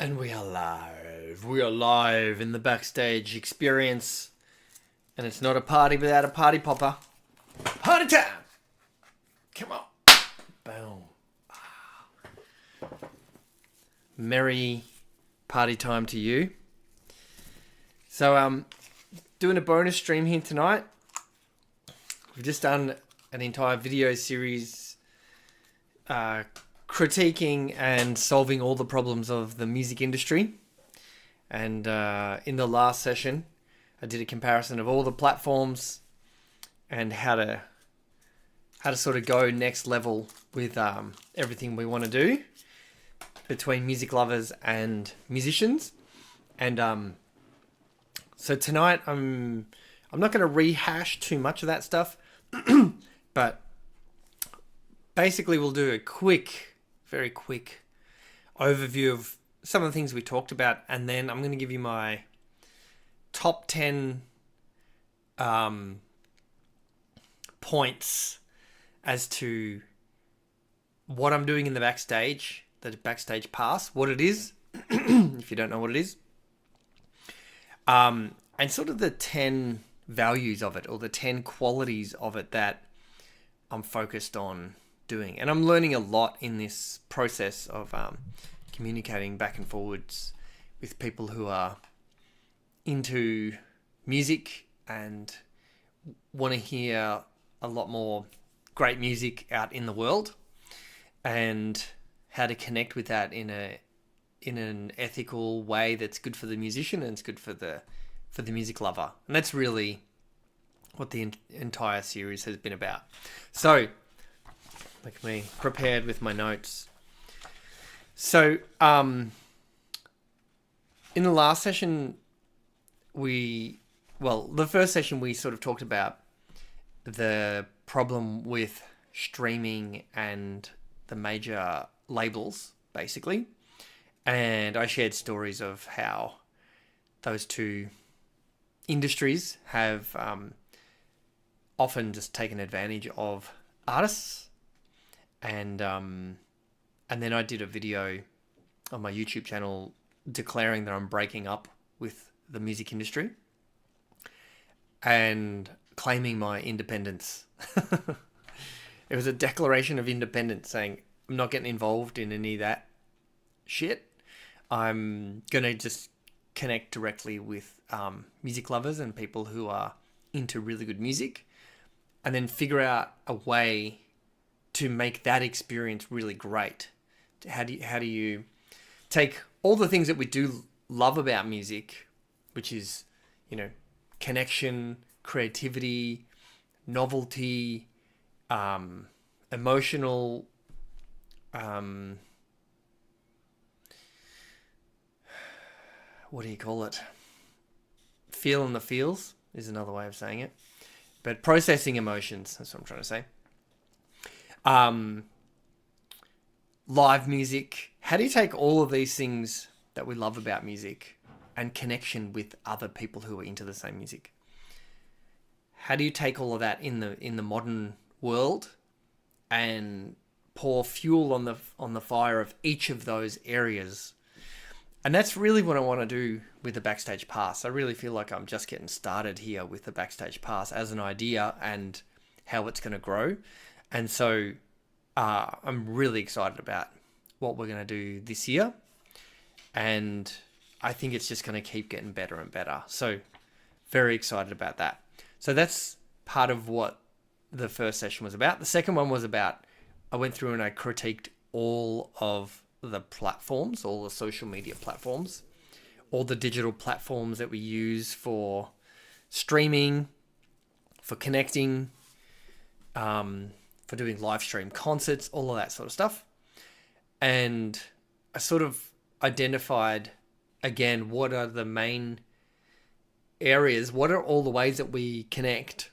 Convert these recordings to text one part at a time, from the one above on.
And we are live. We are live in the Backstage experience. And it's not a party without a party popper. Party time! Come on. Boom. Merry party time to you. So, doing a bonus stream here tonight. We've just done an entire video series critiquing and solving all the problems of the music industry. And in the last session, I did a comparison of all the platforms and how to sort of go next level with everything we want to do between music lovers and musicians. And so tonight I'm not going to rehash too much of that stuff, but basically we'll do a very quick overview of some of the things we talked about, and then I'm going to give you my top 10 points as to what I'm doing in the Backstage, the Backstage Pass, what it is, if you don't know what it is, and sort of the 10 values of it, or the 10 qualities of it that I'm focused on doing. And I'm learning a lot in this process of communicating back and forwards with people who are into music and want to hear a lot more great music out in the world, and how to connect with that in an ethical way that's good for the musician and it's good for the music lover. And that's really what the entire series has been about. So, look at me, prepared with my notes. So, in the last session, the first session we sort of talked about the problem with streaming and the major labels, basically. And I shared stories of how those two industries have often just taken advantage of artists. And then I did a video on my YouTube channel declaring that I'm breaking up with the music industry and claiming my independence. It was a declaration of independence, saying I'm not getting involved in any of that shit. I'm going to just connect directly with music lovers and people who are into really good music, and then figure out a way to make that experience really great. How do you take all the things that we do love about music, which is, connection, creativity, novelty, emotional, what do you call it? Feeling the feels is another way of saying it. But processing emotions, that's what I'm trying to say. Live music. How do you take all of these things that we love about music and connection with other people who are into the same music? How do you take all of that in the modern world and pour fuel on the fire of each of those areas? And that's really what I want to do with the Backstage Pass. I really feel like I'm just getting started here with the Backstage Pass as an idea and how it's going to grow. And so I'm really excited about what we're going to do this year. And I think it's just going to keep getting better and better. So very excited about that. So that's part of what the first session was about. The second one was about, I went through and I critiqued all of the platforms, all the social media platforms, all the digital platforms that we use for streaming, for connecting, for doing live stream concerts, all of that sort of stuff. And I sort of identified, again, what are the main areas, what are all the ways that we connect,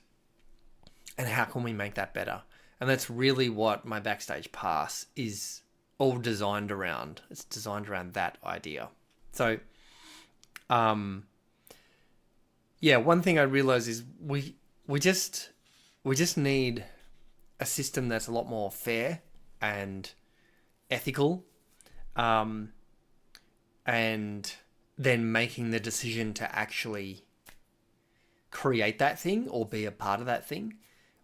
and how can we make that better? And that's really what my Backstage Pass is all designed around. It's designed around that idea. So, one thing I realized is we just need a system that's a lot more fair and ethical. and then making the decision to actually create that thing or be a part of that thing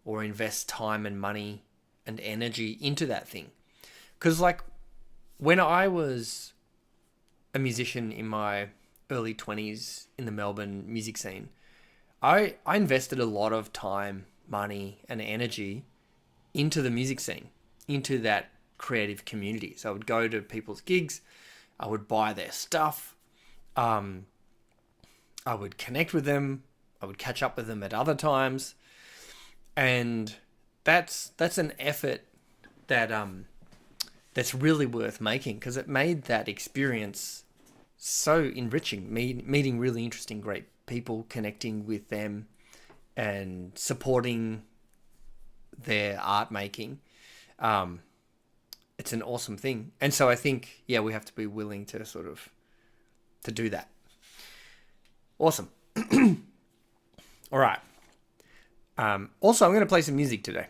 or invest time and money and energy into that thing. Because like when I was a musician in my early 20s in the Melbourne music scene, I invested a lot of time, money and energy into the music scene, into that creative community. So I would go to people's gigs, I would buy their stuff, I would connect with them, I would catch up with them at other times, and that's an effort that that's really worth making, because it made that experience so enriching. Meeting really interesting, great people, connecting with them, and supporting their art making. It's an awesome thing, and so I think we have to be willing to to do that. Awesome. All right. Also, I'm going to play some music today.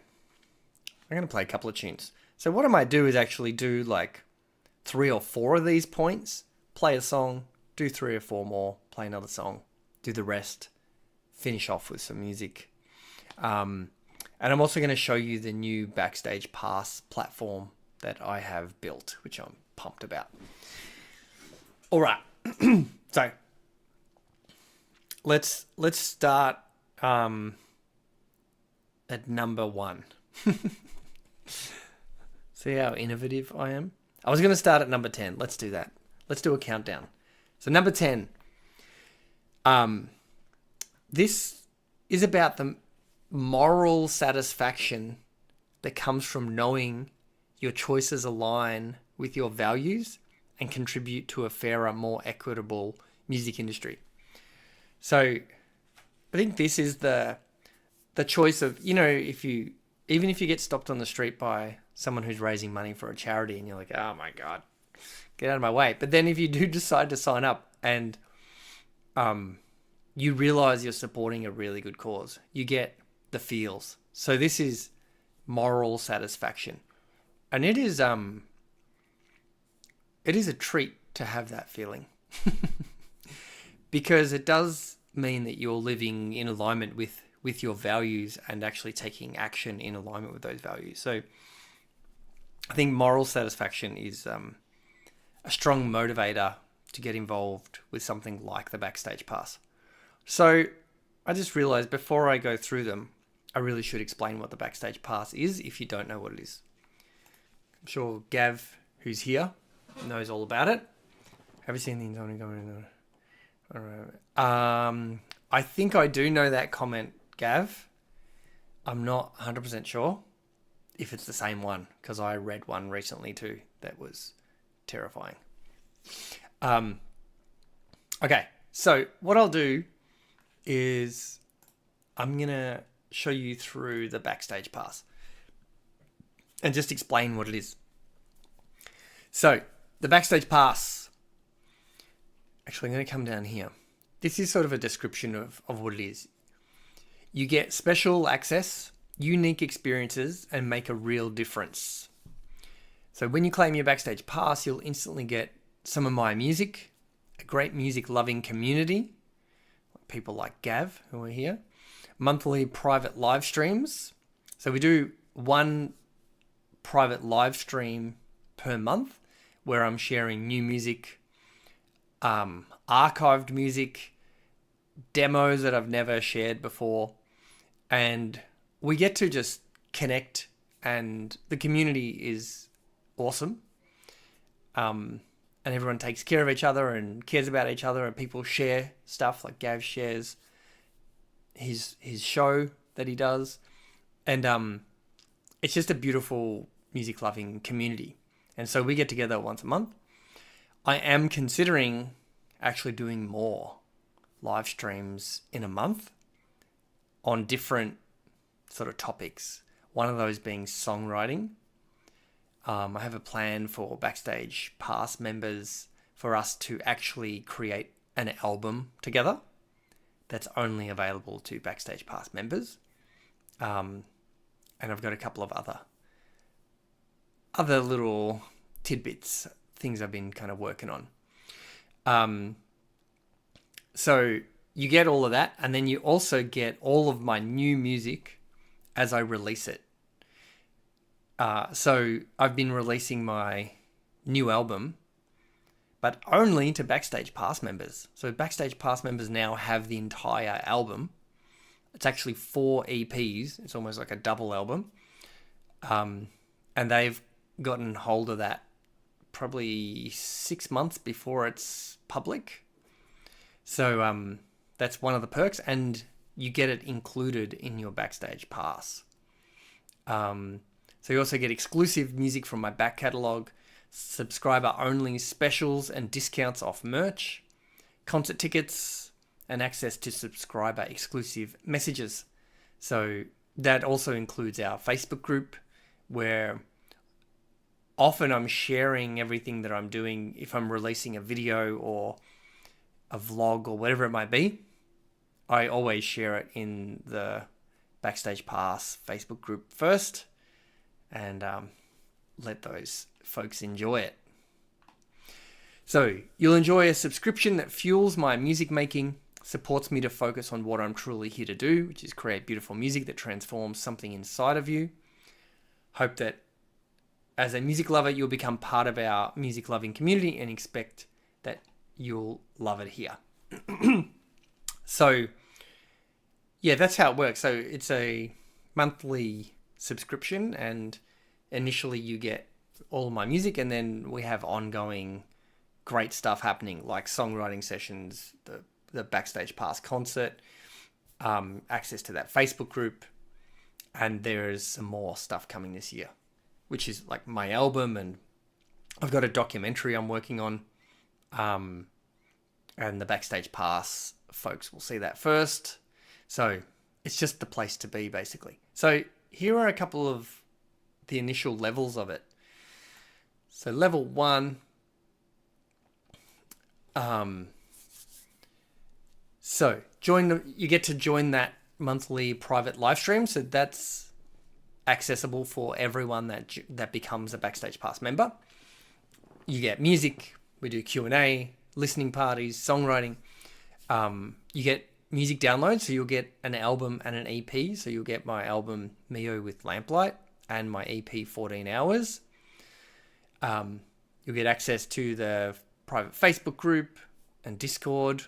I'm going to play a couple of tunes. So what I might do is actually do like 3 or 4 of these points, play a song, do 3 or 4 more, play another song, do the rest, finish off with some music. And I'm also going to show you the new Backstage Pass platform that I have built, which I'm pumped about. All right. So let's start at number 1. See how innovative I am? I was going to start at number 10. Let's do that. Let's do a countdown. So number 10. This is about the moral satisfaction that comes from knowing your choices align with your values and contribute to a fairer, more equitable music industry. So I think this is the choice of, even if you get stopped on the street by someone who's raising money for a charity and you're like, oh my God, get out of my way. But then if you do decide to sign up and you realize you're supporting a really good cause, you get the feels. So this is moral satisfaction. And it is a treat to have that feeling. Because it does mean that you're living in alignment with your values and actually taking action in alignment with those values. So I think moral satisfaction is a strong motivator to get involved with something like the Backstage Pass. So I just realized before I go through them, I really should explain what the Backstage Pass is if you don't know what it is. I'm sure Gav, who's here, knows all about it. Have you seen the Indomie comment? All right. I think I do know that comment, Gav. I'm not 100% sure if it's the same one, because I read one recently too that was terrifying. Okay, so what I'll do is I'm going to show you through the Backstage Pass and just explain what it is. So the Backstage Pass, actually I'm going to come down here. This is sort of a description of what it is. You get special access, unique experiences, and make a real difference. So when you claim your Backstage Pass, you'll instantly get some of my music, a great music-loving community, people like Gav, who are here, monthly private live streams. So we do one private live stream per month where I'm sharing new music, archived music, demos that I've never shared before, and we get to just connect, and the community is awesome. And everyone takes care of each other and cares about each other, and people share stuff, like Gav shares his show that he does, and it's just a beautiful music loving community. And so we get together once a month. I am considering actually doing more live streams in a month on different sort of topics. One of those being songwriting. I have a plan for Backstage Pass members for us to actually create an album together that's only available to Backstage Pass members. And I've got a couple of other little tidbits, things I've been kind of working on. So you get all of that, and then you also get all of my new music as I release it. So I've been releasing my new album, but only to Backstage Pass members. So Backstage Pass members now have the entire album. It's actually 4 EPs. It's almost like a double album. And they've gotten hold of that probably 6 months before it's public. So that's one of the perks, and you get it included in your Backstage Pass. So you also get exclusive music from my back catalogue, subscriber-only specials and discounts off merch, concert tickets, and access to subscriber-exclusive messages. So that also includes our Facebook group, where often I'm sharing everything that I'm doing. If I'm releasing a video or a vlog or whatever it might be, I always share it in the Backstage Pass Facebook group first, and let those folks enjoy it. So you'll enjoy a subscription that fuels my music making, supports me to focus on what I'm truly here to do, which is create beautiful music that transforms something inside of you. Hope that as a music lover, you'll become part of our music loving community, and expect that you'll love it here. So yeah, that's how it works. So it's a monthly subscription, and initially you get all of my music, and then we have ongoing great stuff happening, like songwriting sessions, the Backstage Pass concert, access to that Facebook group, and there's some more stuff coming this year, which is like my album, and I've got a documentary I'm working on, and the Backstage Pass folks will see that first. So it's just the place to be, basically. So here are a couple of the initial levels of it. So level 1, so you get to join that monthly private live stream. So that's accessible for everyone that becomes a Backstage Pass member. You get music. We do Q&A, listening parties, songwriting. You get music downloads, so you'll get an album and an EP. So you'll get my album Mijo with Lamplight and my EP 14 Hours. You'll get access to the private Facebook group and Discord.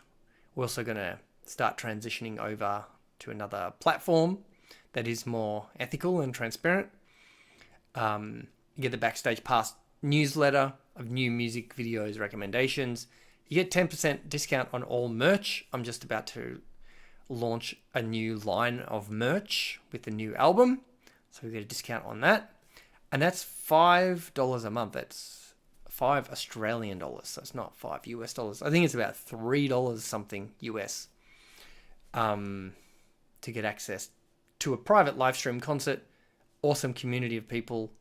We're also going to start transitioning over to another platform that is more ethical and transparent. You get the Backstage Pass newsletter of new music videos, recommendations. You get 10% discount on all merch. I'm just about to launch a new line of merch with the new album, so we get a discount on that. And that's $5 a month. That's $5 Australian dollars. So it's not $5 US dollars. I think it's about $3 something US to get access to a private live stream concert, awesome community of people,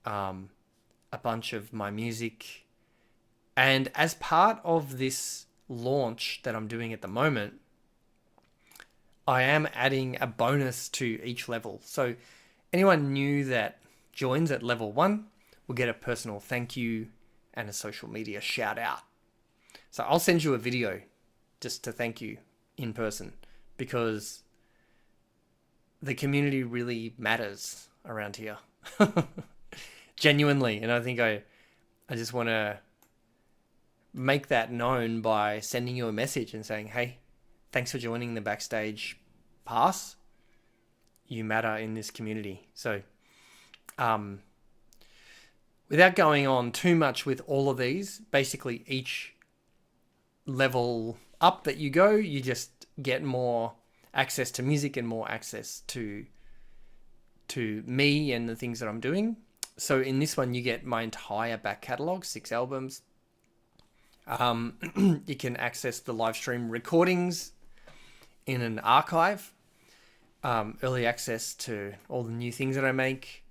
a bunch of my music. And as part of this launch that I'm doing at the moment, I am adding a bonus to each level. So anyone new that joins at level 1 will get a personal thank you and a social media shout out. So I'll send you a video just to thank you in person, because the community really matters around here. Genuinely. And I think I just want to make that known by sending you a message and saying, hey, thanks for joining the Backstage Pass. You matter in this community. So without going on too much with all of these, basically each level up that you go, you just get more access to music and more access to me and the things that I'm doing. So in this one, you get my entire back catalogue, 6 albums. You can access the live stream recordings in an archive, early access to all the new things that I make.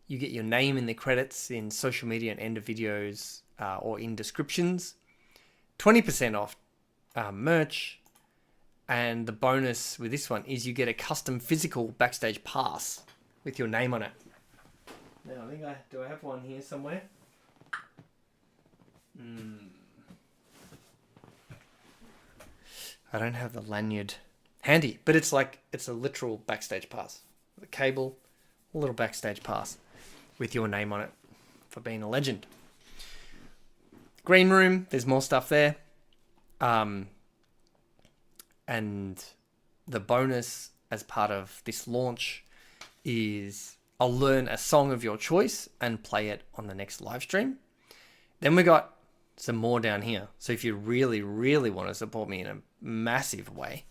You get your name in the credits in social media and end of videos or in descriptions. 20% off merch. And the bonus with this one is you get a custom physical Backstage Pass with your name on it. Now, do I have one here somewhere? I don't have the lanyard handy, but it's a literal Backstage pass. The cable, a little Backstage pass with your name on it for being a legend. Green room, there's more stuff there. And the bonus as part of this launch is I'll learn a song of your choice and play it on the next live stream. Then we got some more down here. So if you really, really want to support me in a massive way,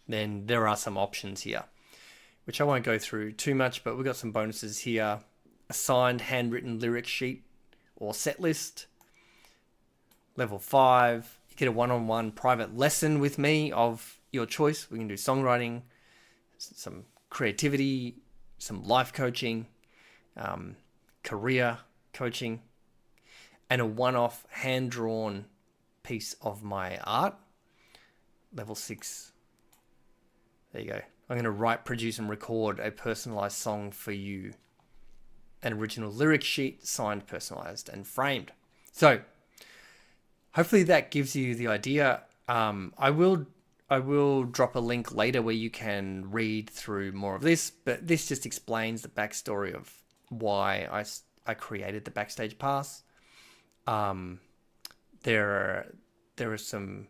then there are some options here, which I won't go through too much, but we've got some bonuses here. A signed handwritten lyric sheet or set list. Level 5, you get a one-on-one private lesson with me of your choice. We can do songwriting, some creativity, some life coaching, career coaching, and a one-off hand-drawn piece of my art. Level 6. There you go. I'm going to write, produce, and record a personalized song for you. An original lyric sheet, signed, personalized, and framed. So, hopefully that gives you the idea. I will drop a link later where you can read through more of this, but this just explains the backstory of why I created the Backstage Pass. There are some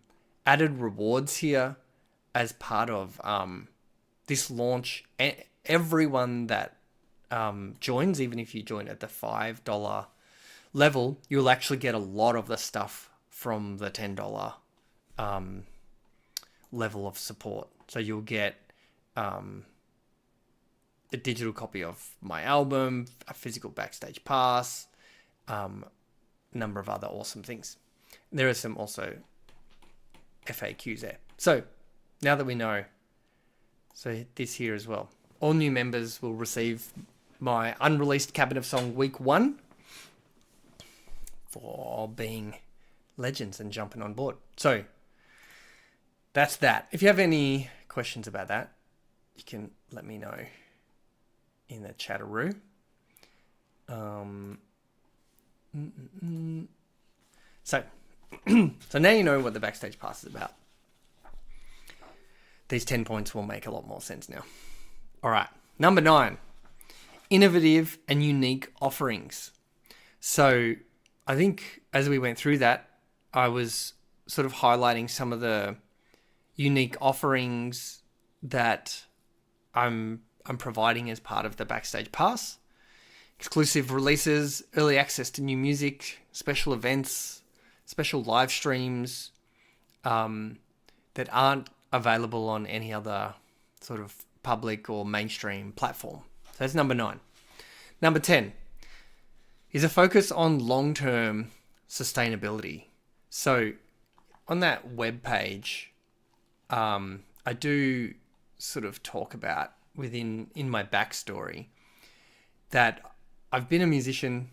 added rewards here as part of this launch. Everyone that joins, even if you join at the $5 level, you'll actually get a lot of the stuff from the $10 level of support. So you'll get a digital copy of my album, a physical Backstage Pass, a number of other awesome things. There are some also FAQs there. So now that we know, so this here as well. All new members will receive my unreleased Cabinet of Song Week 1 for being legends and jumping on board. So that's that. If you have any questions about that, you can let me know in the chatteroo. So now you know what the Backstage Pass is about. These 10 points will make a lot more sense now. All right. Number 9, innovative and unique offerings. So I think as we went through that, I was sort of highlighting some of the unique offerings that I'm providing as part of the Backstage Pass. Exclusive releases, early access to new music, special events, special live streams that aren't available on any other sort of public or mainstream platform. So that's number 9. Number 10 is a focus on long-term sustainability. So on that web page, I do sort of talk about in my backstory that I've been a musician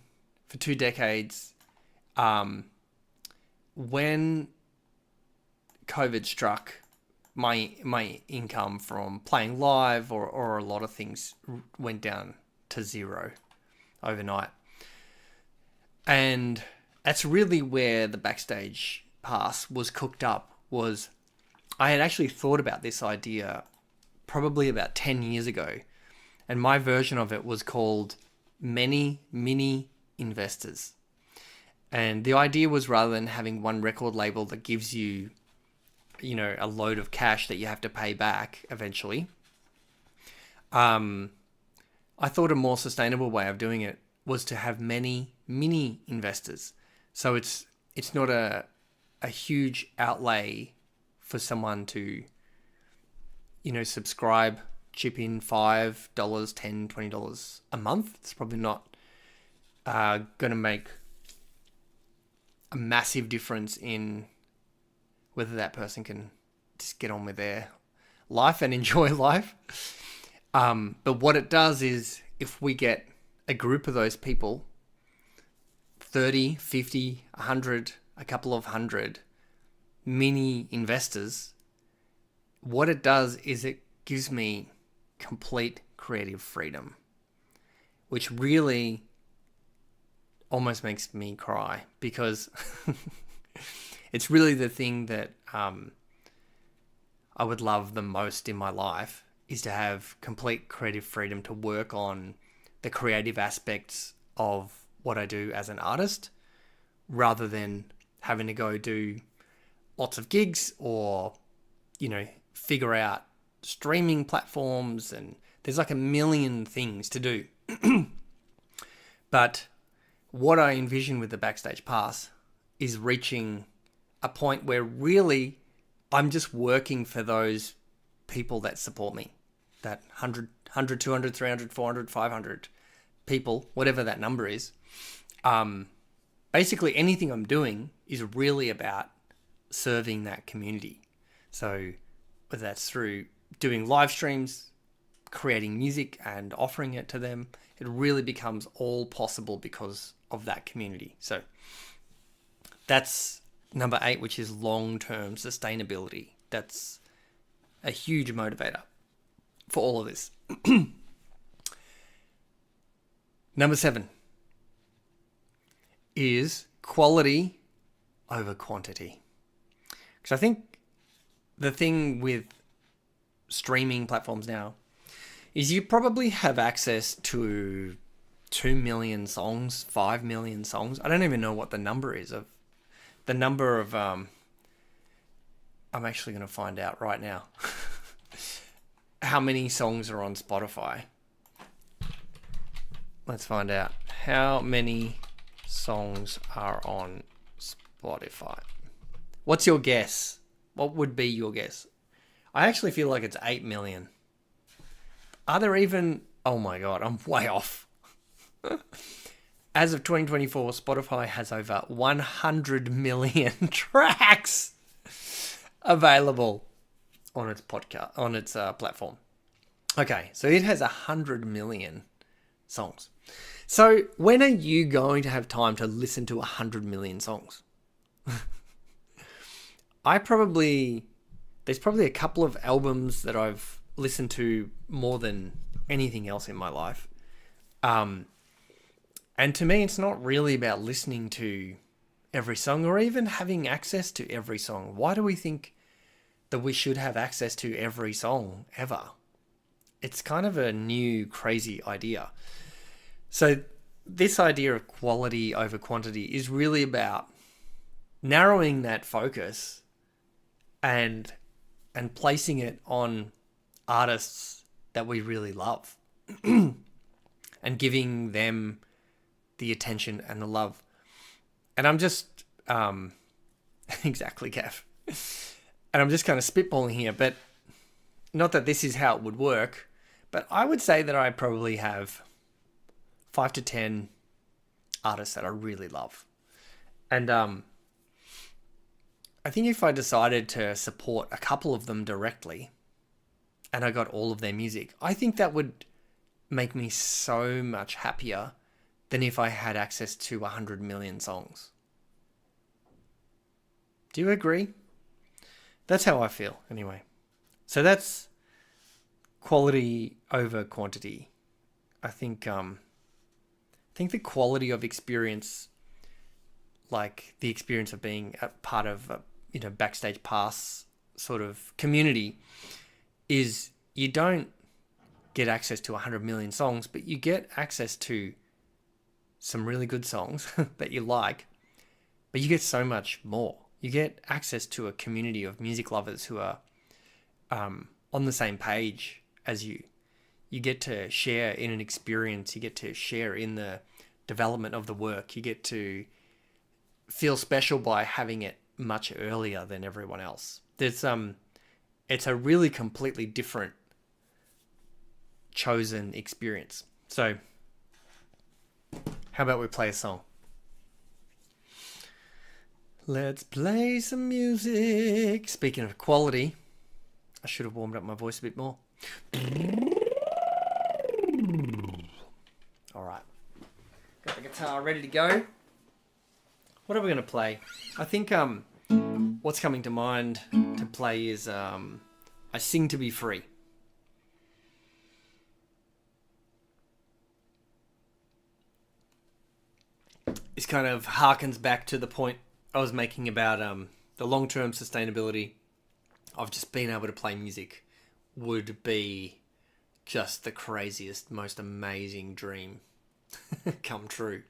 for 2 decades. When COVID struck, my income from playing live or a lot of things went down to 0 overnight. And that's really where the Backstage Pass was cooked up. Was I had actually thought about this idea probably about 10 years ago. And my version of it was called Many Mini Investors. And the idea was, rather than having one record label that gives you, a load of cash that you have to pay back eventually, I thought a more sustainable way of doing it was to have many mini investors. So it's not a huge outlay for someone to, subscribe, chip in $5, $10, $20 a month. It's probably not going to make a massive difference in whether that person can just get on with their life and enjoy life. But what it does is, if we get a group of those people, 30, 50, 100, a couple of hundred mini investors, what it does is it gives me complete creative freedom, which really almost makes me cry, because it's really the thing that I would love the most in my life is to have complete creative freedom to work on the creative aspects of what I do as an artist, rather than having to go do lots of gigs or, figure out streaming platforms, and there's like a million things to do. But what I envision with the Backstage Pass is reaching a point where really I'm just working for those people that support me. That 100, 200, 300, 400, 500 people, whatever that number is. Basically anything I'm doing is really about serving that community. So whether that's through doing live streams, creating music and offering it to them, it really becomes all possible because of that community. So that's number 8, which is long-term sustainability. That's a huge motivator for all of this. Number 7 is quality over quantity. Because I think the thing with streaming platforms now is you probably have access to 2 million songs, 5 million songs. I don't even know what the number is of the number of, I'm actually going to find out right now how many songs are on Spotify. Let's find out how many songs are on Spotify. What's your guess? What would be your guess? I actually feel like it's 8 million. Are there even... Oh my God, I'm way off. As of 2024, Spotify has over 100 million tracks available on its podcast, on its platform. Okay, so it has 100 million songs. So when are you going to have time to listen to 100 million songs? There's probably a couple of albums that I've listened to more than anything else in my life. And to me, it's not really about listening to every song or even having access to every song. Why do we think that we should have access to every song ever? It's kind of a new, crazy idea. So this idea of quality over quantity is really about narrowing that focus and placing it on artists that we really love and giving them the attention and the love. And I'm just exactly, Gav. And I'm just kind of spitballing here, but not that this is how it would work, but I would say that I probably have 5 to 10 artists that I really love. And I think if I decided to support a couple of them directly and I got all of their music, I think that would make me so much happier than if I had access to 100 million songs. Do you agree? That's how I feel, anyway. So that's quality over quantity. I think the quality of experience, like the experience of being a part of a Backstage Pass sort of community, is you don't get access to 100 million songs, but you get access to some really good songs that you like, but you get so much more. You get access to a community of music lovers who are on the same page as you. You get to share in an experience. You get to share in the development of the work. You get to feel special by having it much earlier than everyone else. It's a really completely different chosen experience. So how about we play a song? Let's play some music. Speaking of quality, I should have warmed up my voice a bit more. All right. Got the guitar ready to go. What are we going to play? I think what's coming to mind to play is I Sing to Be Free. This kind of harkens back to the point I was making about the long-term sustainability of just being able to play music would be just the craziest, most amazing dream come true.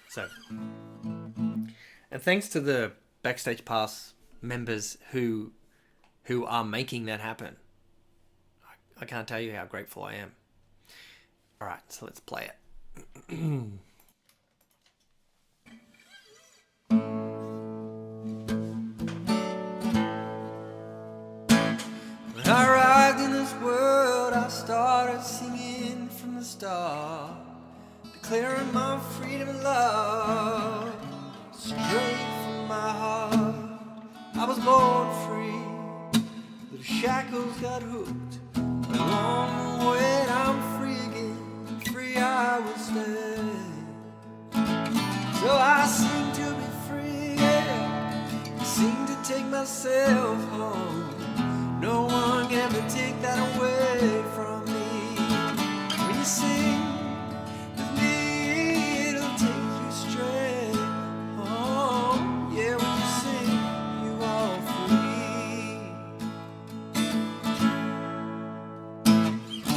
So, and thanks to the Backstage Pass members who are making that happen. I can't tell you how grateful I am. All right, so let's play it. When I arrived in this world, I started singing from the start, declaring my freedom and love straight from my heart. I was born free, but the shackles got hooked. Along the way, I'm free again, free I will stay. So I sing to be free, yeah. I sing to take myself home. No one can ever take that away from me. When you sing with me, it'll take you straight home. Yeah, when you sing, you are free.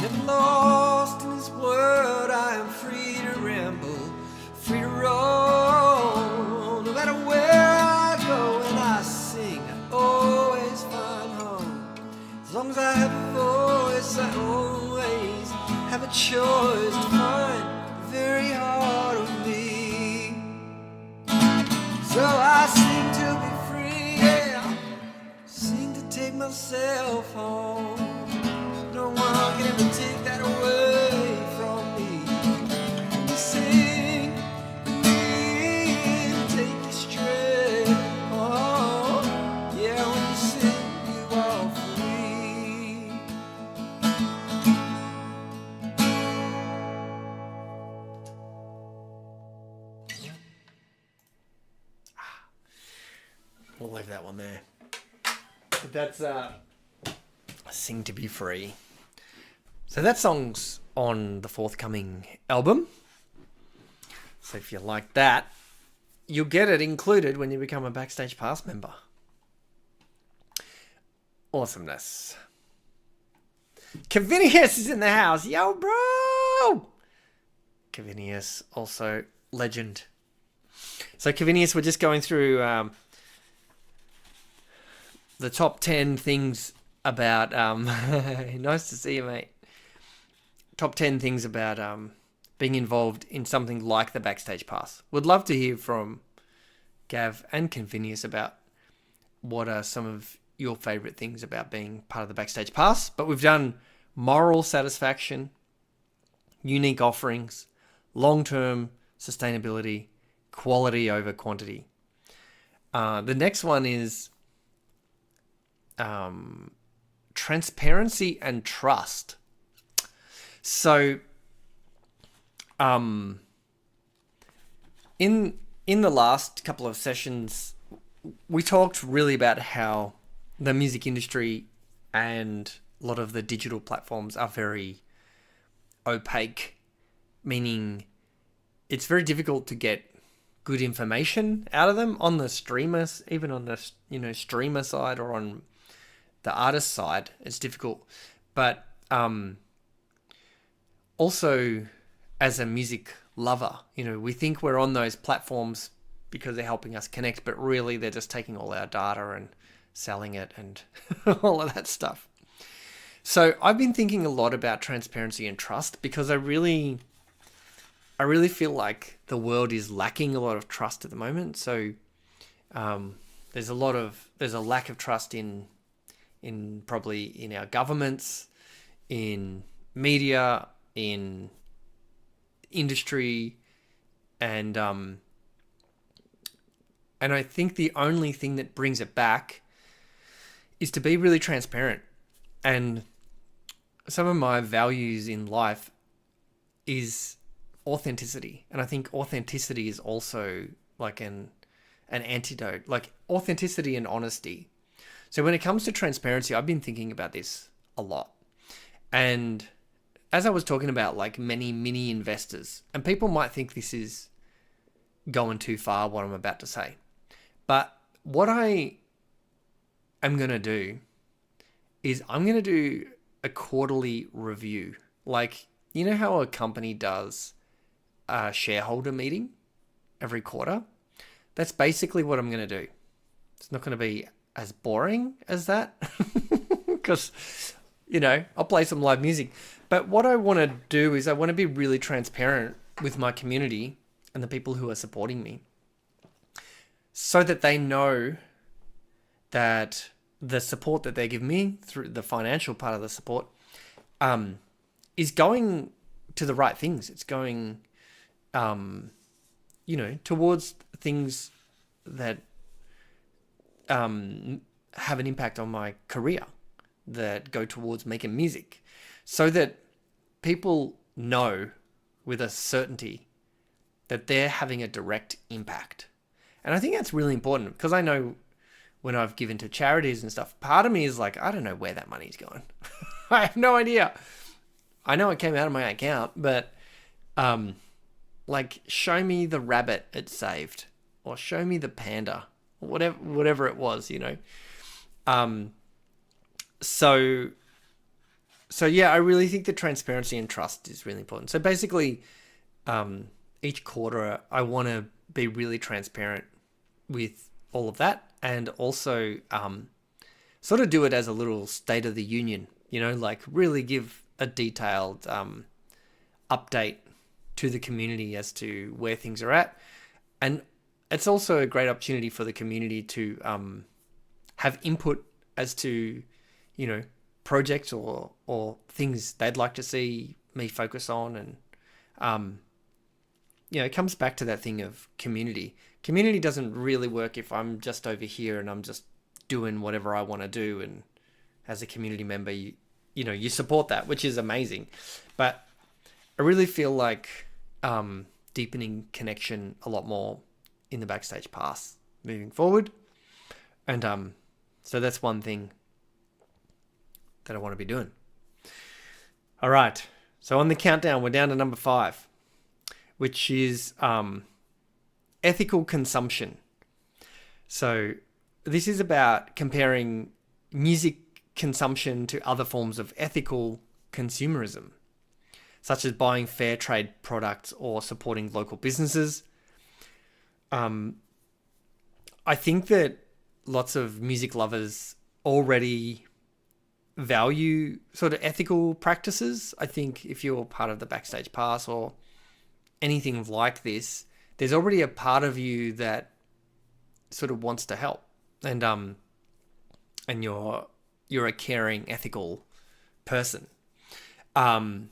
Never lost in this world, I am free to ramble, free to roll. No matter where I go, when I sing, I always find home. As long as I have a voice, I always have a choice to find the very heart of me. So I sing to be free, yeah. Sing to take myself home. No one can ever take that away from me. When you sing with me, it'll take you straight home. Yeah, when you sing, you are free. We'll leave that one there. But that's Sing to Be Free. So that song's on the forthcoming album. So if you like that, you'll get it included when you become a Backstage Pass member. Awesomeness. Cavinius is in the house. Yo, bro! Cavinius, also legend. So Cavinius, we're just going through the top 10 things about... nice to see you, mate. Top 10 things about being involved in something like the Backstage Pass. Would love to hear from Gav and Cavinius about what are some of your favourite things about being part of the Backstage Pass. But we've done moral satisfaction, unique offerings, long-term sustainability, quality over quantity. The next one is transparency and trust. So, in the last couple of sessions, we talked really about how the music industry and a lot of the digital platforms are very opaque, meaning it's very difficult to get good information out of them on the streamers, even on the streamer side or on the artist side. It's difficult, but also as a music lover, we think we're on those platforms because they're helping us connect, but really they're just taking all our data and selling it and all of that stuff. So I've been thinking a lot about transparency and trust because I really feel like the world is lacking a lot of trust at the moment. So there's a lack of trust in probably in our governments, in media, in industry, and I think the only thing that brings it back is to be really transparent. And some of my values in life is authenticity, and I think authenticity is also like an antidote, like authenticity and honesty. So when it comes to transparency, I've been thinking about this a lot. And as I was talking about like many mini investors, and people might think this is going too far, what I'm about to say. But what I am going to do is I'm going to do a quarterly review. Like, you know how a company does a shareholder meeting every quarter? That's basically what I'm going to do. It's not going to be as boring as that because, I'll play some live music. But what I want to do is I want to be really transparent with my community and the people who are supporting me so that they know that the support that they give me through the financial part of the support is going to the right things. It's going, towards things that have an impact on my career, that go towards making music, so that people know with a certainty that they're having a direct impact. And I think that's really important because I know when I've given to charities and stuff, part of me is like, I don't know where that money's going. I have no idea. I know it came out of my account, but show me the rabbit it saved, or show me the panda, whatever it was, So yeah, I really think that transparency and trust is really important. So basically, each quarter I want to be really transparent with all of that, and also sort of do it as a little state of the union, really give a detailed update to the community as to where things are at. And it's also a great opportunity for the community to have input as to, projects or things they'd like to see me focus on. And, it comes back to that thing of community. Community doesn't really work if I'm just over here and I'm just doing whatever I want to do. And as a community member, you support that, which is amazing. But I really feel like deepening connection a lot more in the Backstage Pass moving forward. And so that's one thing that I want to be doing. All right. So on the countdown, we're down to number 5, which is ethical consumption. So this is about comparing music consumption to other forms of ethical consumerism, such as buying fair trade products or supporting local businesses. I think that lots of music lovers already value sort of ethical practices. I think if you're part of the Backstage Pass or anything like this, there's already a part of you that sort of wants to help, and you're a caring, ethical person. And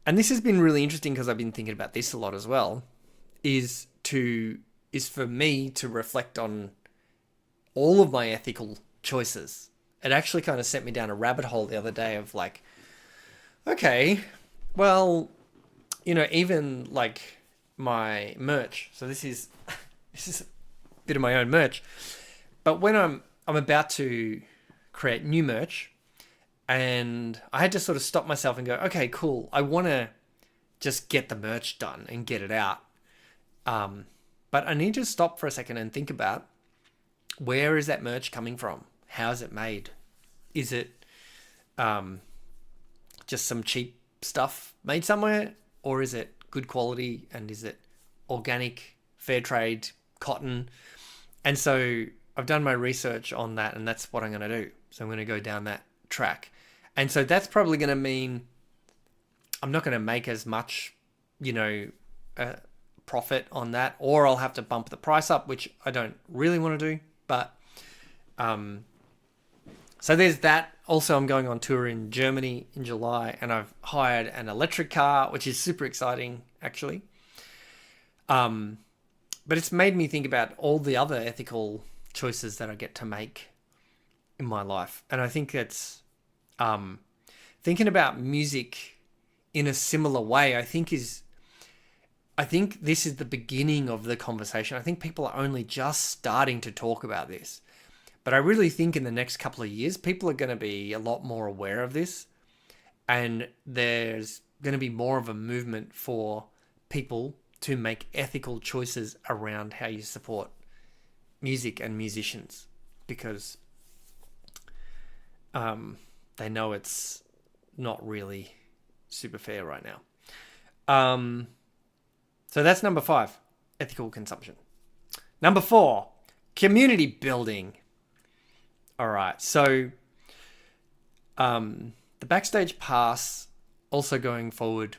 this has been really interesting because I've been thinking about this a lot as well, is for me to reflect on all of my ethical choices. It actually kind of sent me down a rabbit hole the other day of like, okay, well, even like my merch. So this is a bit of my own merch. But when I'm about to create new merch, and I had to sort of stop myself and go, okay, cool. I want to just get the merch done and get it out. But I need to stop for a second and think about, where is that merch coming from? How is it made? Is it just some cheap stuff made somewhere? Or is it good quality? And is it organic, fair trade, cotton? And so I've done my research on that, and that's what I'm going to do. So I'm going to go down that track. And so that's probably going to mean I'm not going to make as much, profit on that, or I'll have to bump the price up, which I don't really want to do. But so there's that. Also, I'm going on tour in Germany in July, and I've hired an electric car, which is super exciting, actually. But it's made me think about all the other ethical choices that I get to make in my life. And I think it's thinking about music in a similar way, I think this is the beginning of the conversation. I think people are only just starting to talk about this. But I really think in the next couple of years, people are going to be a lot more aware of this. And there's going to be more of a movement for people to make ethical choices around how you support music and musicians. Because they know it's not really super fair right now. So that's number 5, ethical consumption. Number 4, community building. All right, so the Backstage Pass, also going forward,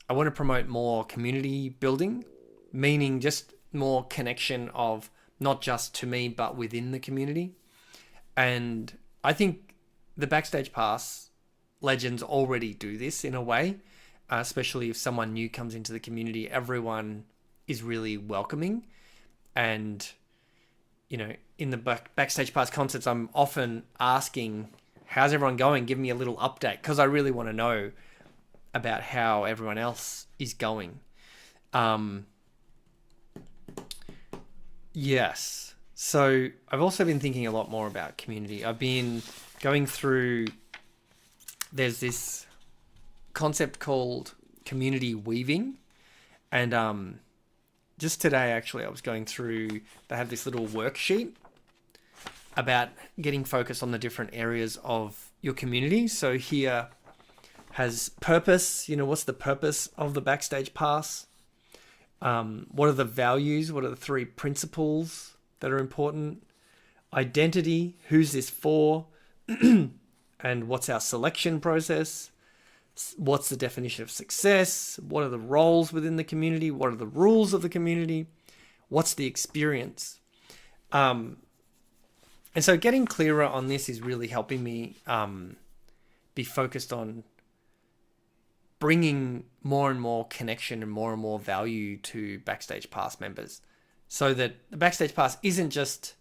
I want to promote more community building, meaning just more connection of not just to me, but within the community. And I think the Backstage Pass legends already do this in a way, especially if someone new comes into the community. Everyone is really welcoming. And, you know, in the Backstage Pass concerts, I'm often asking, how's everyone going? Give me a little update, because I really want to know about how everyone else is going. Yes. So I've also been thinking a lot more about community. I've been going through, there's this concept called community weaving. And just today, actually, I was going through, they have this little worksheet about getting focused on the different areas of your community. So here has purpose. You know, what's the purpose of the Backstage Pass? What are the values? What are the 3 principles that are important? Identity, who's this for? And what's our selection process? What's the definition of success? What are the roles within the community? What are the rules of the community? What's the experience? And so getting clearer on this is really helping me be focused on bringing more and more connection and more value to Backstage Pass members, so that the Backstage Pass isn't just,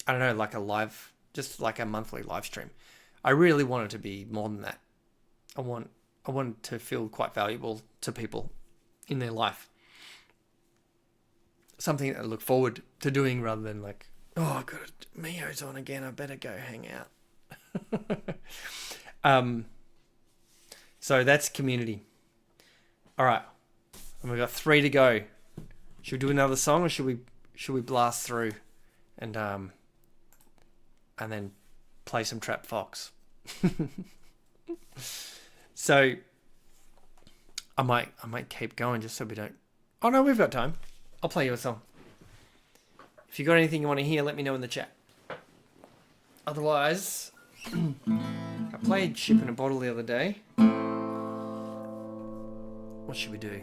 I don't know, like a live, just like a monthly live stream. I really want it to be more than that. I want it to feel quite valuable to people in their life. Something that I look forward to doing, rather than like, oh, I've got Mijo's on again, I better go hang out. So that's community. All right, and we've got 3 to go. Should we do another song, or should we blast through and then play some Trap Fox? So I might keep going just so we don't. Oh no, we've got time. I'll play you a song. If you got anything you want to hear, let me know in the chat. Otherwise, I played Ship in a Bottle the other day. What should we do?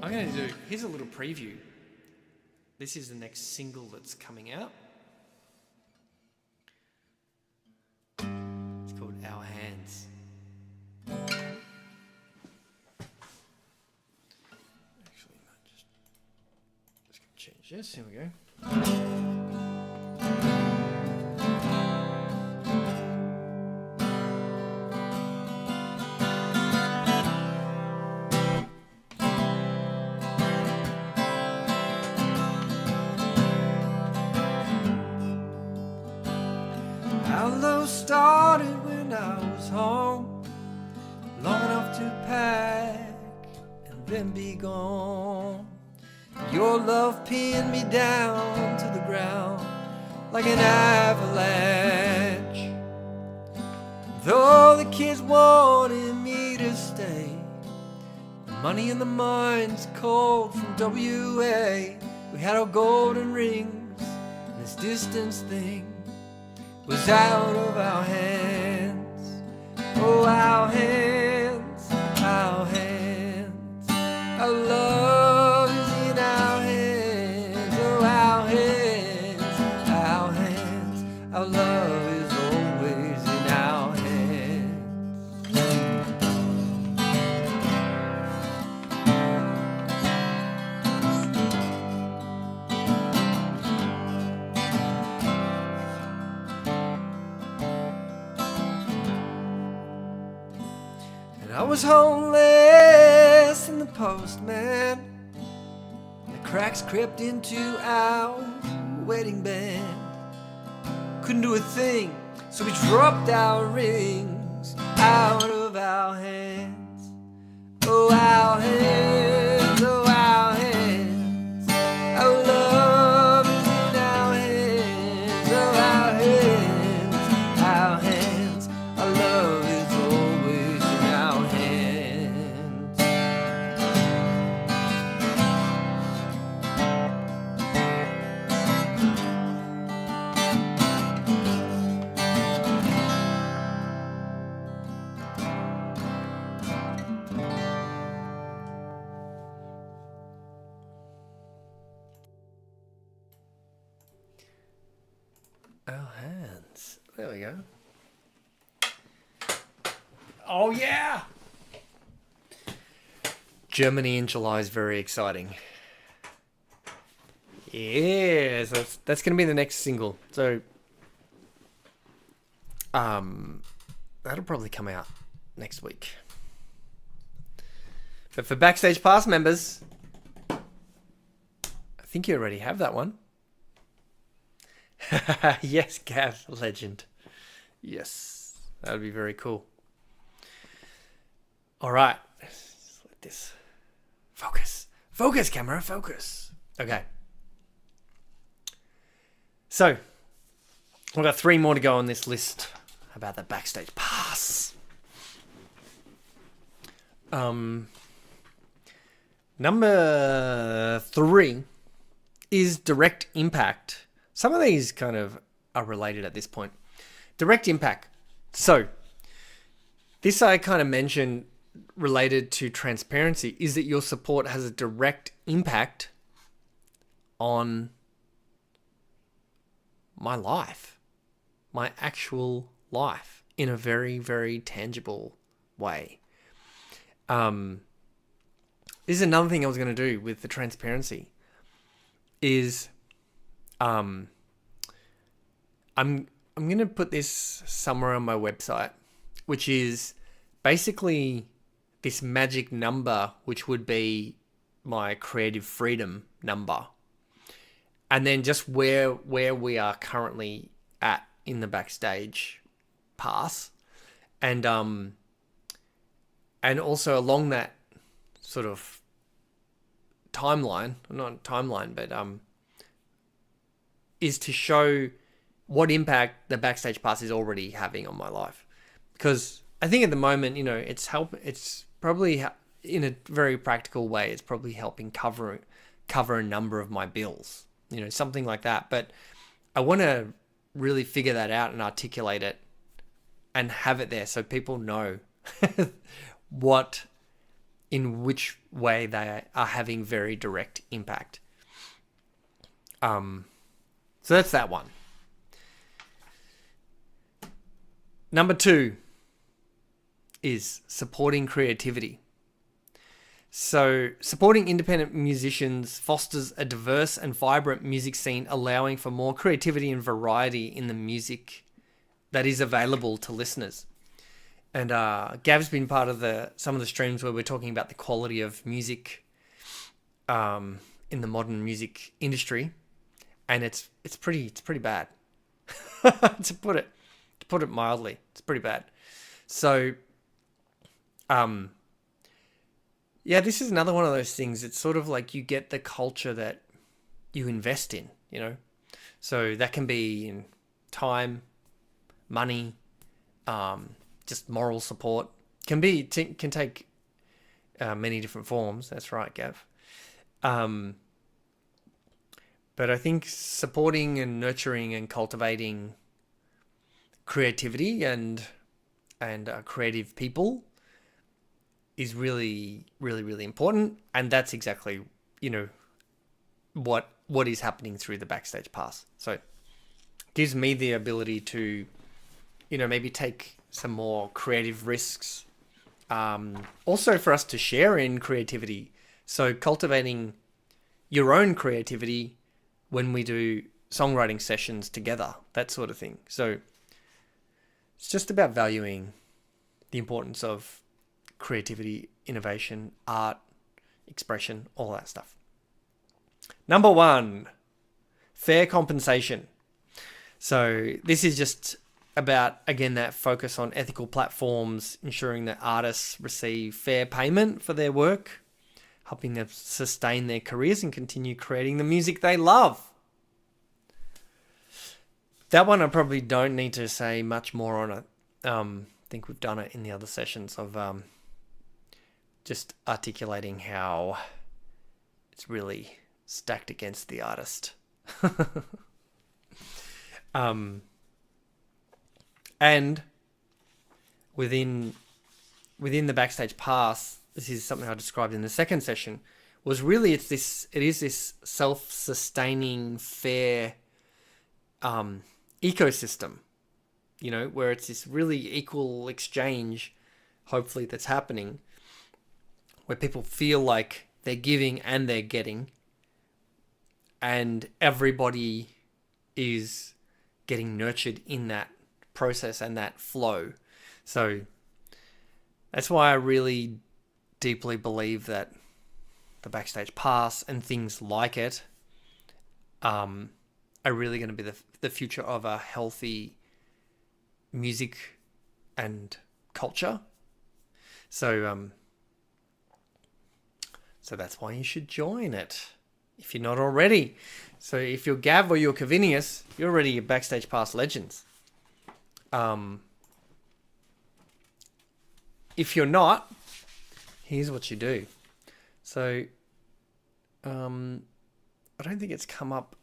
I'm going to do, here's a little preview. This is the next single that's coming out. It's called Our Hands. Actually, no, just going to change this. Here we go. Our love started when I was home, long enough to pack and then be gone. Your love pinned me down to the ground like an avalanche. Though the kids wanted me to stay, the money in the mines called from WA. We had our golden rings, and this distance thing was out of our hands. Oh, our hands, our hands. Our love is in our hands. Oh, our hands, our hands. Our love is always in our hands. I was homeless and the postman, the cracks crept into our wedding band. Couldn't do a thing So we dropped our rings out of our hands. Oh, our hands, oh, our hands. Our love is in our hands. Oh, our hands, our hands. Our love is always in our hands. Our hands. There we go. Oh, yeah! Germany in July is very exciting. Yeah, so that's going to be the next single. So, that'll probably come out next week. But for Backstage Pass members, I think you already have that one. Yes, Gav, legend. Yes, that would be very cool. All right, let's let this focus, camera, focus. Okay, so we've got 3 more to go on this list about the Backstage Pass. Number 3 is direct impact. Some of these kind of are related at this point. Direct impact. So, this I kind of mentioned related to transparency is that your support has a direct impact on my life, my actual life, in a very, very tangible way. This is another thing I was going to do with the transparency is I'm going to put this somewhere on my website, which is basically this magic number, which would be my creative freedom number. And then just where we are currently at in the Backstage Pass. And also along that sort of timeline, not timeline, but is to show what impact the Backstage Pass is already having on my life. Because I think at the moment, it's probably in a very practical way, it's probably helping cover a number of my bills, something like that. But I want to really figure that out and articulate it and have it there so people know in which way they are having very direct impact. So that's that one. Number 2 is supporting creativity. So supporting independent musicians fosters a diverse and vibrant music scene, allowing for more creativity and variety in the music that is available to listeners. And Gav's been part of some of the streams where we're talking about the quality of music in the modern music industry, and it's pretty bad. to put it mildly, it's pretty bad. So, this is another one of those things. It's sort of like you get the culture that you invest in, So that can be in time, money, just moral support. Can take many different forms. That's right, Gav. But I think supporting and nurturing and cultivating creativity and creative people is really, really, really important. And that's exactly, what is happening through the Backstage Pass. So it gives me the ability to, maybe take some more creative risks. Also for us to share in creativity. So cultivating your own creativity when we do songwriting sessions together, that sort of thing. So it's just about valuing the importance of creativity, innovation, art, expression, all that stuff. Number 1, fair compensation. So this is just about, again, that focus on ethical platforms, ensuring that artists receive fair payment for their work, helping them sustain their careers and continue creating the music they love. That one I probably don't need to say much more on it. I think we've done it in the other sessions of just articulating how it's really stacked against the artist. And within the Backstage Pass, this is something I described in the second session, was really it is this self-sustaining, fair ecosystem, where it's this really equal exchange, hopefully, that's happening, where people feel like they're giving and they're getting, and everybody is getting nurtured in that process and that flow. So that's why I really deeply believe that the Backstage Pass and things like it are really going to be the future of a healthy music and culture. So that's why you should join it if you're not already. So if you're Gav or you're Cavinius, you're already a Backstage Pass legends. If you're not, here's what you do. So I don't think it's come up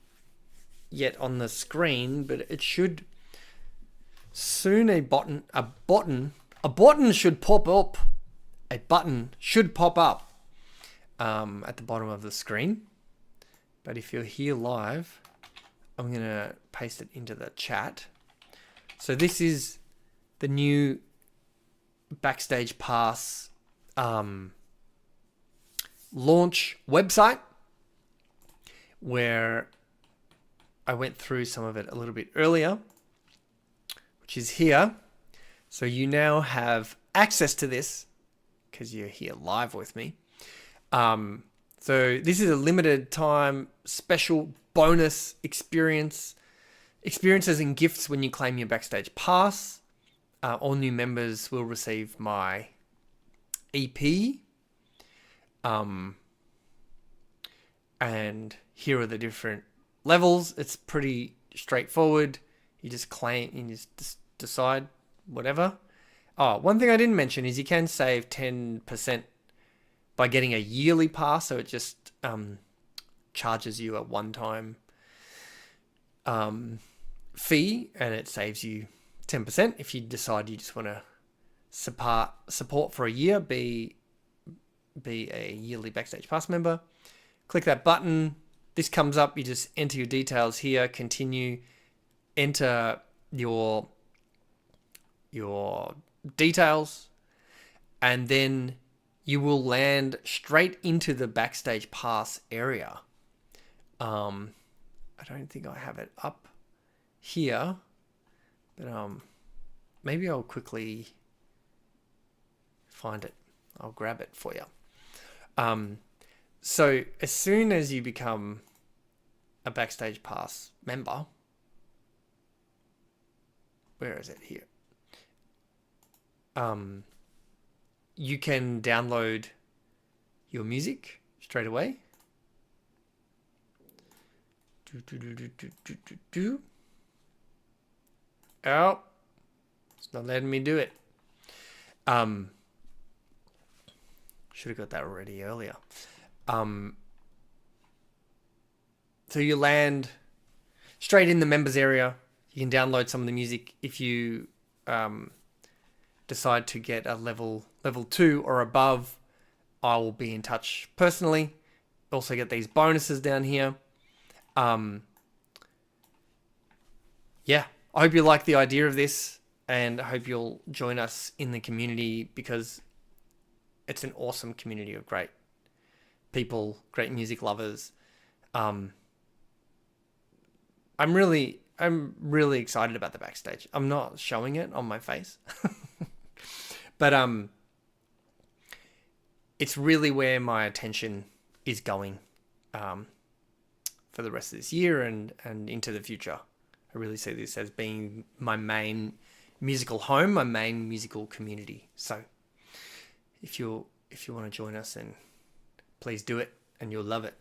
yet on the screen, but it should soon. A button should pop up. A button should pop up at the bottom of the screen. But if you're here live, I'm going to paste it into the chat. So this is the new Backstage Pass launch website, where I went through some of it a little bit earlier, which is here. So you now have access to this because you're here live with me. So this is a limited time special bonus experiences and gifts when you claim your Backstage Pass. All new members will receive my EP. And here are the different levels. It's pretty straightforward. You just decide whatever. Oh, one thing I didn't mention is you can save 10% by getting a yearly pass. So it just charges you a one-time fee, and it saves you 10% if you decide you just want to support for a year, be a yearly Backstage Pass member. Click that button. This comes up. You just enter your details here. Continue. Enter your details, and then you will land straight into the Backstage Pass area. I don't think I have it up here, but maybe I'll quickly find it. I'll grab it for you. So as soon as you become a Backstage Pass member, where is it here? You can download your music straight away. Oh, it's not letting me do it. Should have got that already earlier. So you land straight in the members area. You can download some of the music. If you decide to get a level 2 or above, I will be in touch personally. Also get these bonuses down here. Yeah, I hope you like the idea of this, and I hope you'll join us in the community, because it's an awesome community of great people, great music lovers. I'm really excited about the Backstage. I'm not showing it on my face, but it's really where my attention is going for the rest of this year and into the future. I really see this as being my main musical home, my main musical community. So if you want to join us, then please do it, and you'll love it.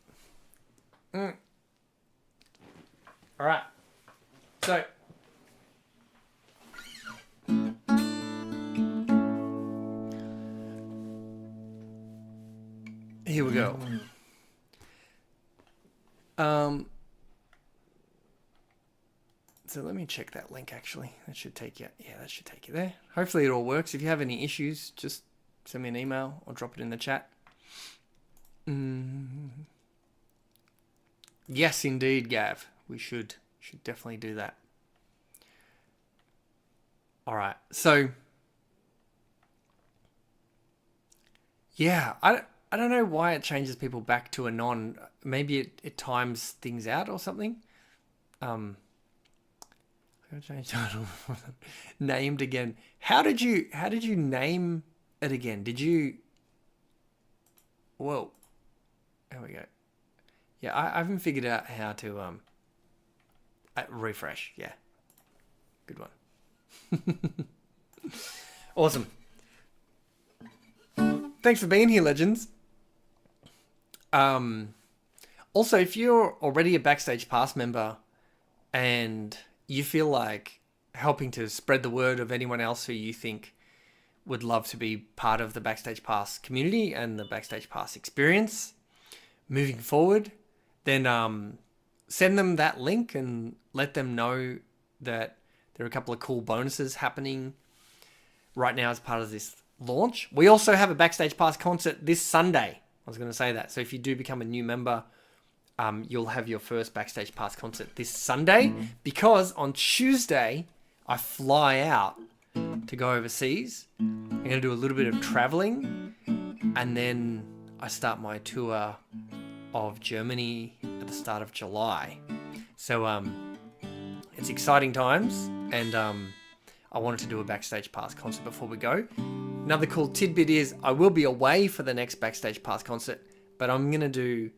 All right. So here we go. So let me check that link, actually. That should take you. Yeah, that should take you there. Hopefully it all works. If you have any issues, just send me an email or drop it in the chat. Yes, indeed, Gav. We should definitely do that. All right. So, yeah, I don't know why it changes people back to a non. Maybe it times things out or something. I'm gonna change title. Named again. How did you name it again? Did you? Whoa. There we go. Yeah, I haven't figured out how to refresh. Yeah, good one. Awesome. Thanks for being here, legends. Also, if you're already a Backstage Pass member and you feel like helping to spread the word of anyone else who you think would love to be part of the Backstage Pass community and the Backstage Pass experience moving forward, then send them that link and let them know that there are a couple of cool bonuses happening right now as part of this launch. We also have a Backstage Pass concert this Sunday. I was going to say that. So if you do become a new member, you'll have your first Backstage Pass concert this Sunday, because on Tuesday I fly out to go overseas. I'm going to do a little bit of traveling, and then I start my tour of Germany at the start of July. So it's exciting times, and I wanted to do a Backstage Pass concert before we go. Another cool tidbit is I will be away for the next Backstage Pass concert, but I'm going to do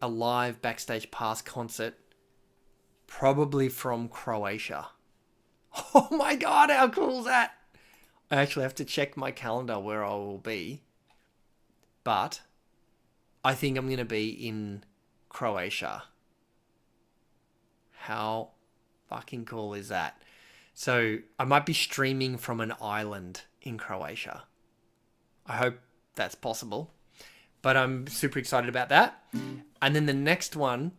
a live Backstage Pass concert probably from Croatia. Oh my God, how cool is that? I actually have to check my calendar where I will be, but I think I'm going to be in Croatia. How fucking cool is that? So I might be streaming from an island in Croatia. I hope that's possible, but I'm super excited about that. And then the next one,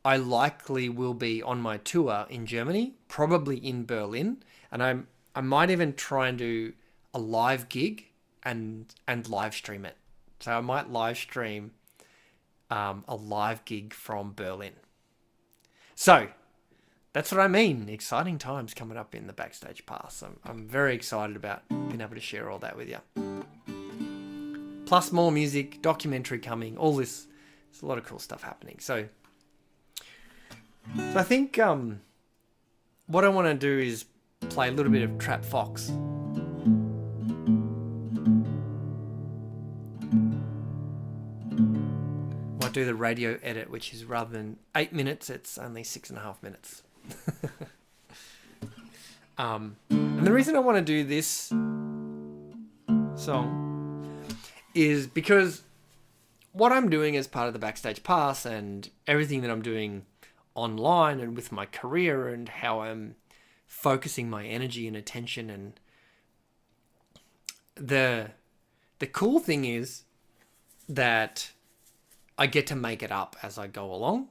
I likely will be on my tour in Germany, probably in Berlin, and I might even try and do a live gig and live stream it. So I might live stream a live gig from Berlin. So that's what I mean. Exciting times coming up in the Backstage Pass. I'm very excited about being able to share all that with you. Plus more music, documentary coming, all this. There's a lot of cool stuff happening. So I think what I want to do is play a little bit of Trap Fox. Might do the radio edit, which is rather than 8 minutes, it's only 6.5 minutes. And the reason I want to do this song is because what I'm doing as part of the Backstage Pass and everything that I'm doing online and with my career and how I'm focusing my energy and attention, and the cool thing is that I get to make it up as I go along,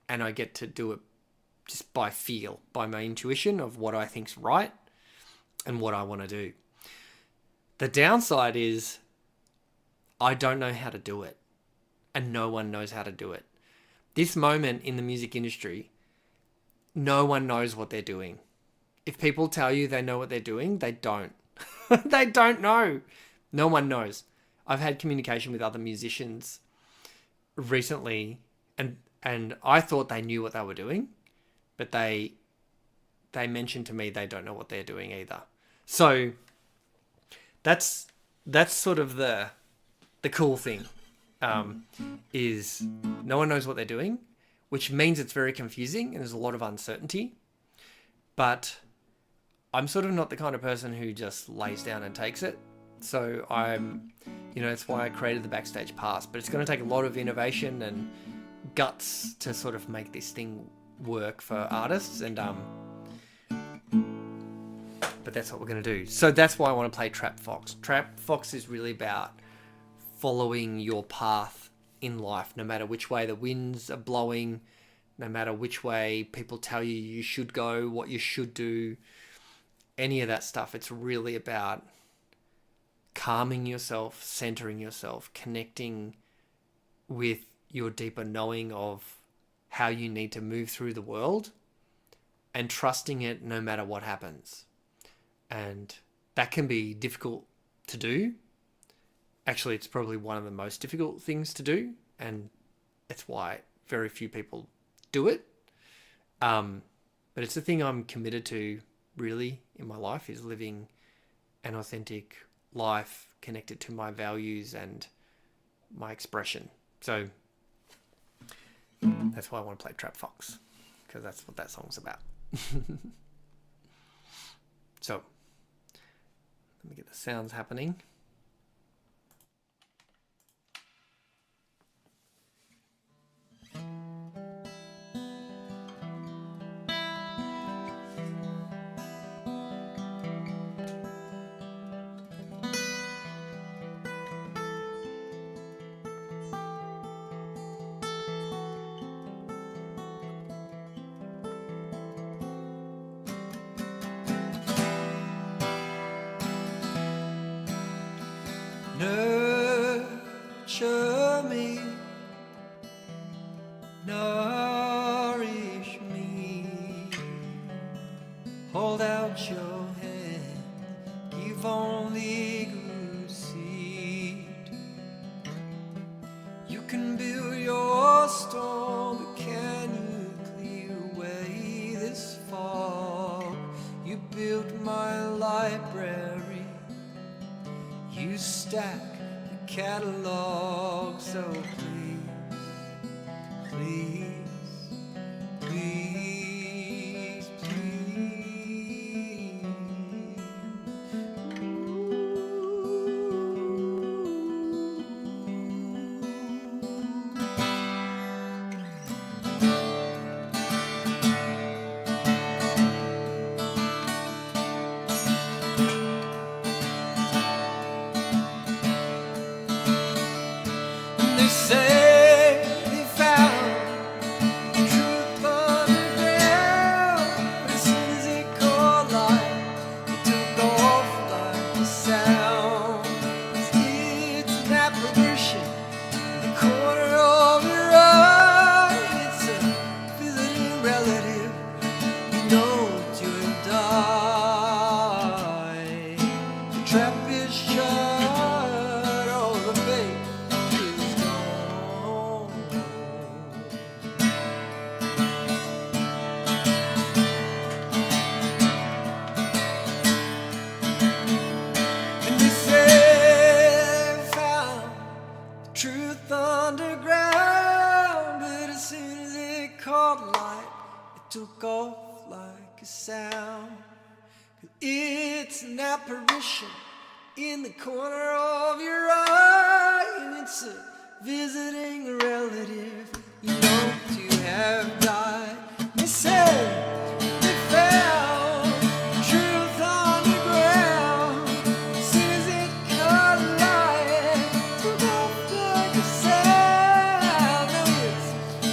and I get to do it just by feel, by my intuition of what I think's right and what I want to do. The downside is I don't know how to do it, and no one knows how to do it. This moment in the music industry, no one knows what they're doing. If people tell you they know what they're doing, they don't. They don't know. No one knows. I've had communication with other musicians recently, and I thought they knew what they were doing, but they mentioned to me they don't know what they're doing either. So that's sort of the cool thing, is no one knows what they're doing, which means it's very confusing and there's a lot of uncertainty. But I'm sort of not the kind of person who just lays down and takes it. So it's why I created the Backstage Pass. But it's going to take a lot of innovation and guts to sort of make this thing work for artists. And but that's what we're going to do. So that's why I want to play Trap Fox. Trap Fox is really about following your path in life, no matter which way the winds are blowing, no matter which way people tell you you should go, what you should do, any of that stuff. It's really about calming yourself, centering yourself, connecting with your deeper knowing of how you need to move through the world and trusting it no matter what happens. And that can be difficult to do. Actually, it's probably one of the most difficult things to do, and it's why very few people do it. But it's a thing I'm committed to really in my life, is living an authentic life connected to my values and my expression. So that's why I want to play Trap Fox, because that's what that song's about. So let me get the sounds happening. Nurture me, nourish me, hold out your hand, give only good seed. You can build your storm, but can you clear away this fog? You built my library, you stack the catalog, so please, please, please, please. They say they found the truth underground, but as soon as it caught light, it took off like a sound. It's an apparition in the corner of your eye. It's a visiting relative, you know you have died. The trap is shut, all the bait is gone. And they say they found the truth underground, but as soon as it caught light, it took off like a sound. 'Cause it's an apparition in the corner of your eye, and it's a visiting relative, you know you have died. They say they found the truth on the ground, as soon as it caught light, it took off like a sound. Now it's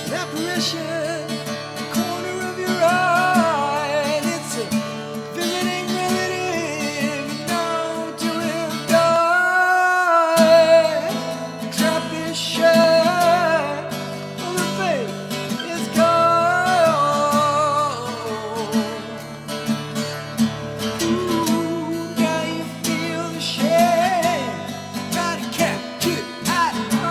an apparition in the corner of your eye, and it's a visiting relative, you know you have died. The trap is shut, all the faith is gone. Ooh, now you feel the shame, try to catch it at all.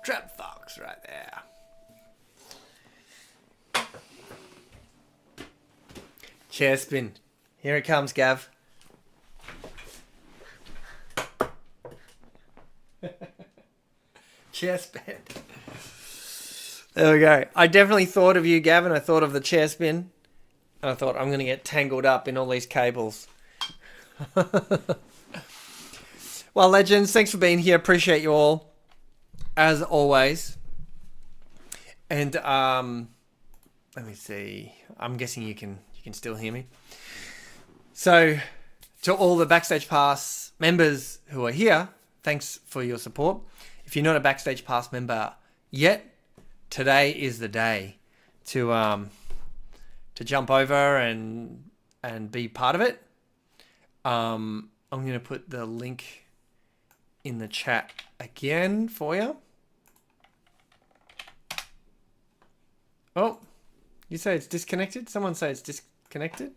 Trap Fox right there. Chair spin. Here it comes, Gav. Chair spin. There we go. I definitely thought of you, Gavin. I thought of the chair spin. And I thought, I'm going to get tangled up in all these cables. Well, legends, thanks for being here. Appreciate you all, as always. And let me see. I'm guessing you can still hear me. So, to all the Backstage Pass members who are here, thanks for your support. If you're not a Backstage Pass member yet, today is the day to jump over and be part of it. I'm going to put the link in the chat again for you. Oh, you say it's disconnected? Someone say it's disconnected.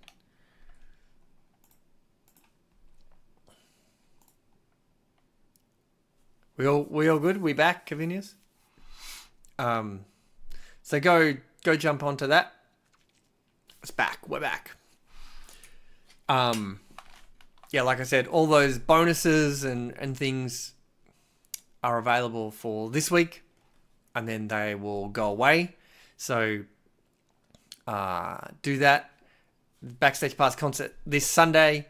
We all good? We back, Cavinius? So go jump onto that. It's back. We're back. Yeah, like I said, all those bonuses and things are available for this week, and then they will go away. So do that. Backstage Pass concert this Sunday.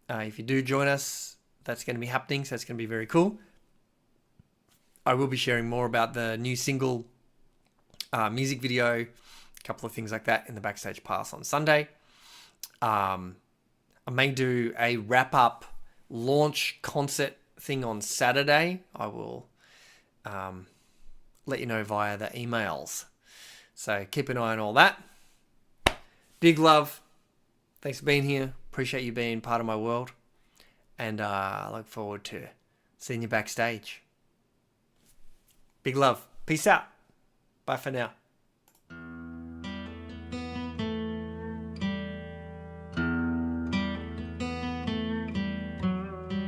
If you do join us, that's going to be happening, so it's going to be very cool. I will be sharing more about the new single, music video, a couple of things like that in the Backstage Pass on Sunday. I may do a wrap-up launch concert thing on Saturday. I will let you know via the emails. So keep an eye on all that. Big love. Thanks for being here. Appreciate you being part of my world. And I look forward to seeing you backstage. Big love. Peace out. Bye for now.